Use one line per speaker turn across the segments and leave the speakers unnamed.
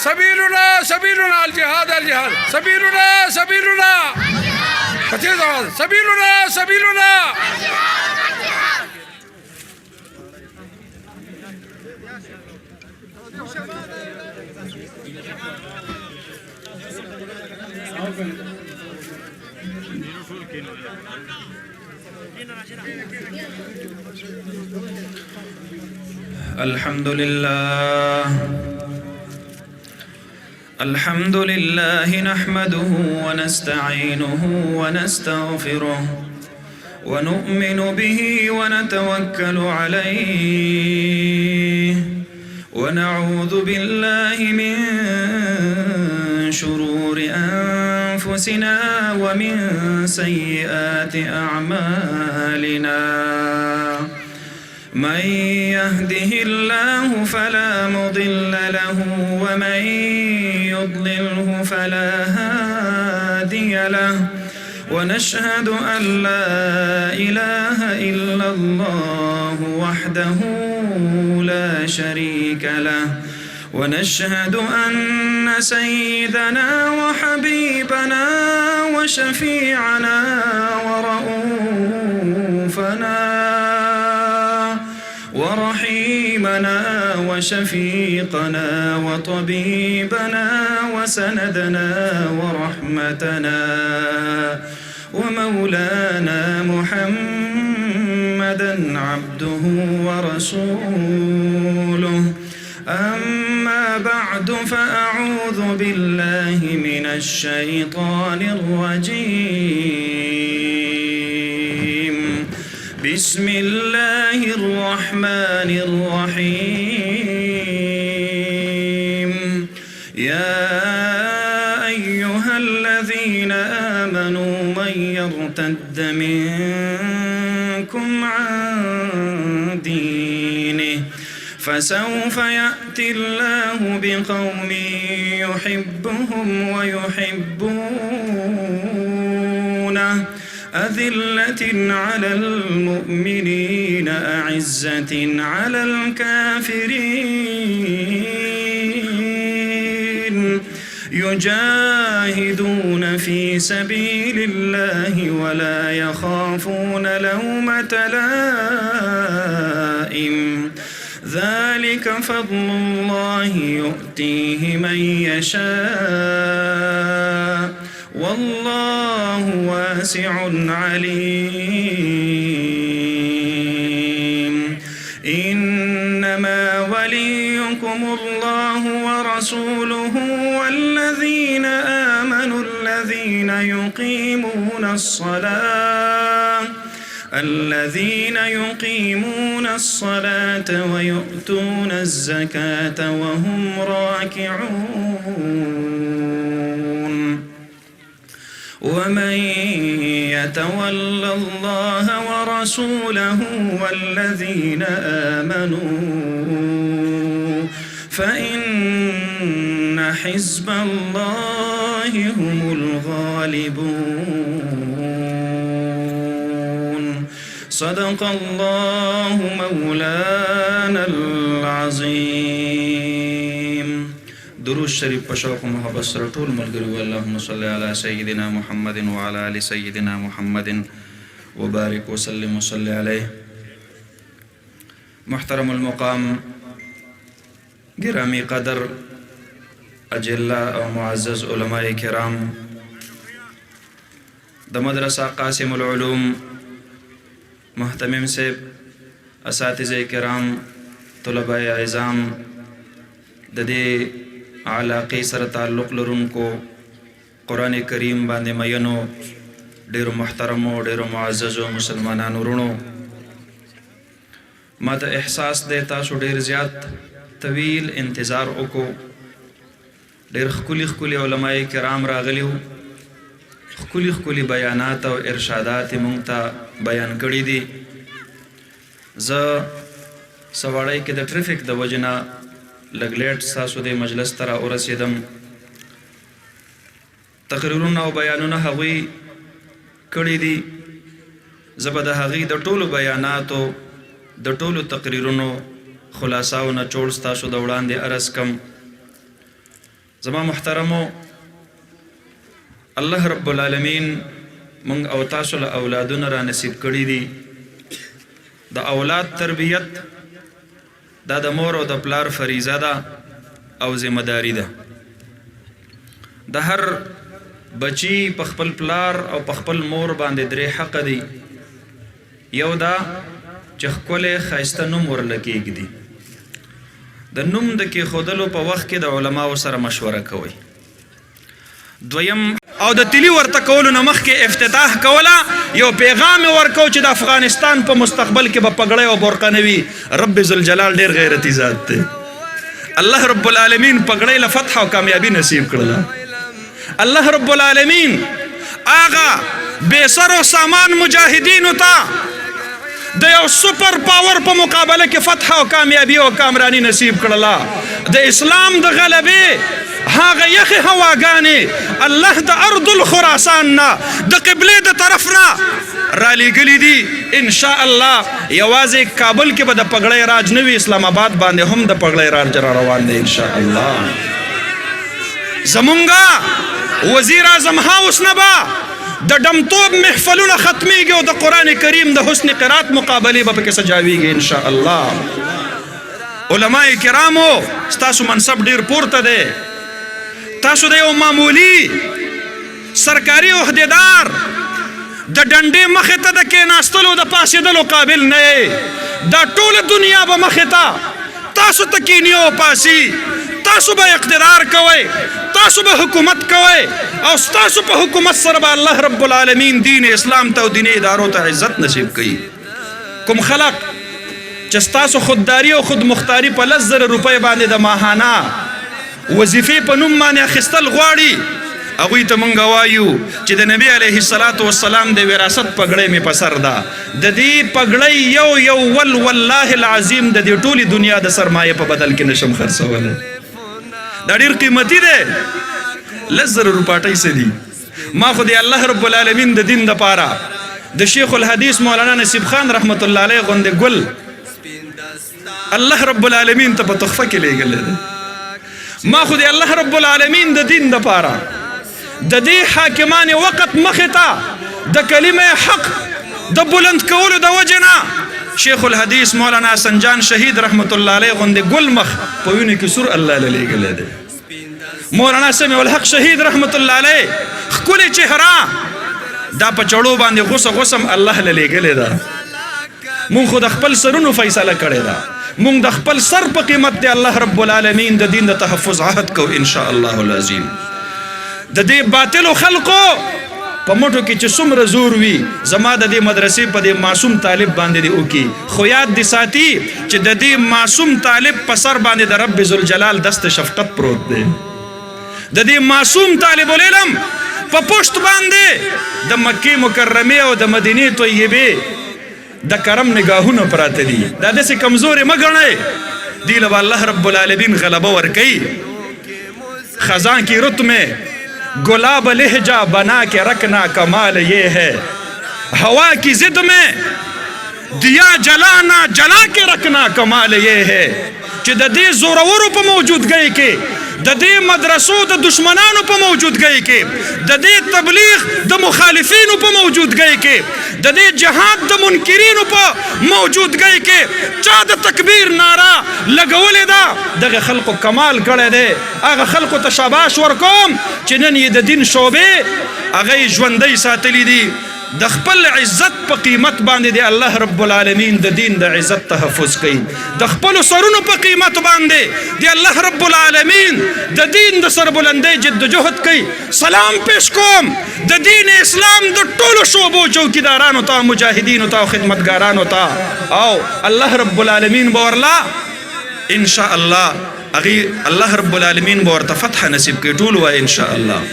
سبيلنا سبيلنا الجهاد الجهاد سبيلنا سبيلنا سبيلنا سبيلنا
الحمد لله الحمد لله نحمده ونستعينه ونستغفره ونؤمن به ونتوكل عليه ونعوذ بالله من شرور أنفسنا ومن سيئات أعمالنا من يهده الله فلا مضل له ومن يضلله فلا هادي له ونشهد أن لا إله إلا الله وحده لا شريك له ونشهد أن سيدنا وحبيبنا وشفيعنا ورؤوفنا ورحيمنا وشفيقنا وطبيبنا وسندنا ورحمتنا ومولانا محمدا عبده ورسوله أما بعد فأعوذ بالله من الشيطان الرجيم بسم الله الرحمن الرحيم يا أيها الذين آمنوا من يرتد منكم عن دينه فسوف يأتي الله بقوم يحبهم ويحبونه أذلة على المؤمنين أعزة على الكافرين يجاهدون في سبيل الله ولا يخافون لومة لائم ذلك فضل الله يؤتيه من يشاء والله واسع عليم إنما وليكم الله ورسوله والذين آمنوا الذين يقيمون الصلاة ويؤتون الزكاة وهم راكعون ومن يتول الله ورسوله والذين آمنوا فإن حزب الله هم الغالبون صدق الله مولانا العظيم درود شریف په شوق محبت سره ټول ملګرو اللهم صل علی سیدنا محمد وعلى آل سیدنا محمد وبارك وسلم وصل علیه. محترم المقام گرامی قدر اجلا او معزز علماء کرام د مدرسه قاسم العلوم محتمم صاحب اساتذه کرام طلباء اعزام د دې علاقې سره تعلق لرونکو قرآن کریم باندې مینو ډېرو محترمو ډېرو معززو مسلمانانو ورونو ما ته احساس دی تاسو ډېر زیات طویل انتظار وکړو ډېر ښکلي ښکلي علماء کرام راغلي وو ښکلي ښکلي بیانات او ارشادات یې موږ ته بیان کړي دي زه سواړی کې د ټریفک د وجې نه لږ لیټ ستاسو د مجلس ته راورسېدم تقریرونه او بیانونه هغوی کړي دي زه به د هغې د ټولو بیاناتو د ټولو تقریرونو خلاصه او نچوړ ستاسو د وړاندې عرض کم زما محترمو الله رب العالمین مونږ او تاسو له اولادونه را نصیب کړي دي د اولاد تربیت دا د مور او د پلار فریضه ده او ذمہ داری ده د هر بچی په خپل پلار او په خپل مور باندې درې حق دي یو دا چې ښکلی ښایسته نوم ورله کېږدي د نوم د کېښودلو په وخت کې د علماو سره مشوره کوئ دویم او د تلی ورته کولو نه مخکې افتتاح کوله یو پیغام یې ورکو چې د افغانستان په مستقبل کې به پګړۍ او برقه نه وي رب ذوالجلال ډېر غیرتي ذات دی الله رب العالمین پګړۍ له فتح او کامیابي نصیب کړله الله رب العالمین آغا بے سر و سامان مجاهدینو ته د یو سپر پاور په مقابله کې فتح او کامیابی او کامرانی نصیب کړله د اسلام د غلبې هغه یخې هواګانې الله د ارض الخراسان نه د قبلې د طرف نه رالیږلي دي ان شاء الله یوازې کابل کې به د پګړۍ راج نه وي اسلام آباد باندې هم د پګړۍ راج را روان دی ان شاء الله زمونږه وزیر اعظم هاوس نه به د ډمتوب محفلونه ختمیږي او د قرآن کریم د حسن قرات مقابلې به پکې سجاویږي ان شاء الله علماء کرامو ستاسو منصب ډیر پورته دی تاسو د یو معمولی سرکاري عہدیدار د ډنډې مخې ته د کېناستلو د پاسېدلو قابل نه یې دا ټوله دنیا به مخې ته تاسو ته کینی او پاسي تاسو به اقتدار کوئ تاسو به حکومت کوئ او ستاسو په حکومت سره به الله رب العالمین دین اسلام ته او دیني ادارو ته عزت نصیب کوي کوم خلق چې ستاسو خودداري او خود مختاري په 10,000 روپۍ باندې د ماهانه وظیفې په نوم باندې اخیستل غواړي هغوی ته مونږ وایو چې د نبی علیه الصلاة والسلام د وراثت پګړۍ مې په سر ده د دې پګړۍ یو والله العظیم د دې ټولې دنیا د سرمایې په بدل کې نشم خرڅولی دا ډېر قیمتي دی 10,000 روپاټۍ څه دي ما خو د الله رب العالمین د دین دپاره د شیخ الحدیث مولانا نصیب خان رحمت الله علیه غوندې ګل الله رب العالمین ته په تحفه کې لیږلی دی ما خو د الله رب العالمین د دین دپاره د دې حاکمان وقت مخې ته د کلمه حق د بلند کولو د وجې نه شیخ الحدیث مولانا سنجان شهید رحمت الله علیه غوندې ګل مخ په وینو کې سور الله له لیږلی دی مولانا سمیع الحق شهید رحمت الله علیه ښکلې چهره دا په چړو باندې غوسم الله له لیږلې ده مونږ خو د خپل سرونو فیصله کړې ده مونږ د خپل سر په قیمت دی الله رب العالمین د دین د تحفظ عهد کو ان شاء الله العظیم د دې باطلو خلقو په موټو کې چې څومره زور وي زما د دې مدرسې په دې معصوم طالب باندې دی وکي خو یاد دي ساتي چې د دې معصوم طالب په سر باندې د رب ذوالجلال دست شفقت پروت دی د دې معصوم طالب العلم په پشت باندې د مکې مکرمه او د مدینې طیبه د کرم نگاهونه پراته دي دا داسې کمزورې مه ګڼئ دی له الله رب العالمین غلبه ورکوي خزاں کی رت میں گلاب لہجہ بنا کے رکھنا کمال یہ ہے ہوا کی ضد میں دیا جلانا جلا کے رکھنا کمال یہ ہے چې د دې زورورو په موجودګۍ کې د دې مدرسو د دشمنانو په موجودګۍ کې د دې تبلیغ د مخالفینو په موجودګۍ کې د دې جهاد د منکرینو په موجودګۍ کې چا د تکبیر ناره لګولې ده دغه خلقو کمال کړی دی هغه خلقو ته شاباش ورکوم چې نن یې د دین شعبې هغه یې ژوندی ساتلی دي د خپل عزت په قیمت باندې دی الله رب العالمین د دین د عزت تحفظ کوي د خپل سرونو په قیمت باندې دی الله رب العالمین د دین د سربلندۍ جدوجهد کوي سلام پیش کوم د دین اسلام د ټولو شعبو چوکیدارانو ته مجاهدینو ته او خدمتګارانو ته او الله رب العالمین به ورلا ان شاء الله الله رب العالمین به ورته فتح نصیب کوي ټول وایي ان شاء الله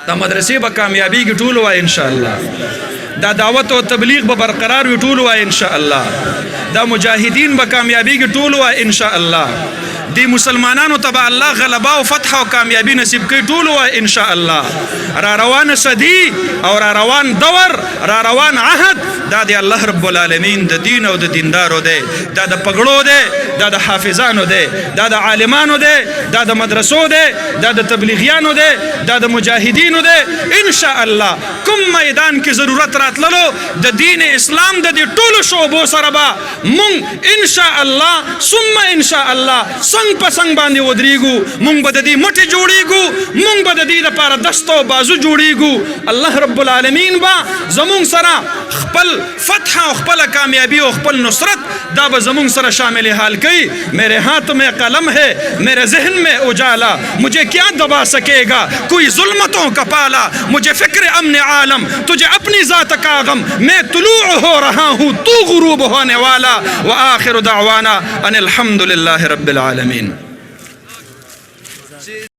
دا مدرسې به کامیابیږي ټول وایي ان شاء الله دا دعوت او تبلیغ به برقرار وي ټول وای ان شاء الله دا مجاهدین به کامیابی کې ټول وای ان شاء الله دی مسلمانانو ته الله غلبه او فتح او کامیابی نصیب کوي ټول وای ان شاء الله را روان صدی او را روان دور را روان عهد دا دی الله رب العالمین د دین او د دیندارو دی دا د پګړو دی دا د حافظانو دی دا د عالمانو دی دا د مدرسو دی دا د تبلیغیانو دی دا د مجاهدینو دی ان شاء الله کوم میدان کې ضرورت راتللو د دین اسلام د دې ټولو شعبو سره به مونږ ان شاء الله ثم ان شاء الله څنګ په څنګ باندې ودرېږو مونږ به د دې مټې جوړېږو مونږ به د دې لپاره دست او بازو جوړېږو الله رب العالمین به زمونږ سره خپل فتح او خپل کامیابی او خپل نصرت دا به زمونږ سره شامل حال کوي میرے ہاتھ میں قلم ہے میرے ذہن میں اجالا مجھے کیا دبا سکے گا کوئی ظلمتوں کا پالا مجھے فکر امن عالم تجھے اپنی ذات کا غم میں طلوع ہو رہا ہوں تو غروب ہونے والا وآخر دعوانا ان الحمد للہ رب العالمین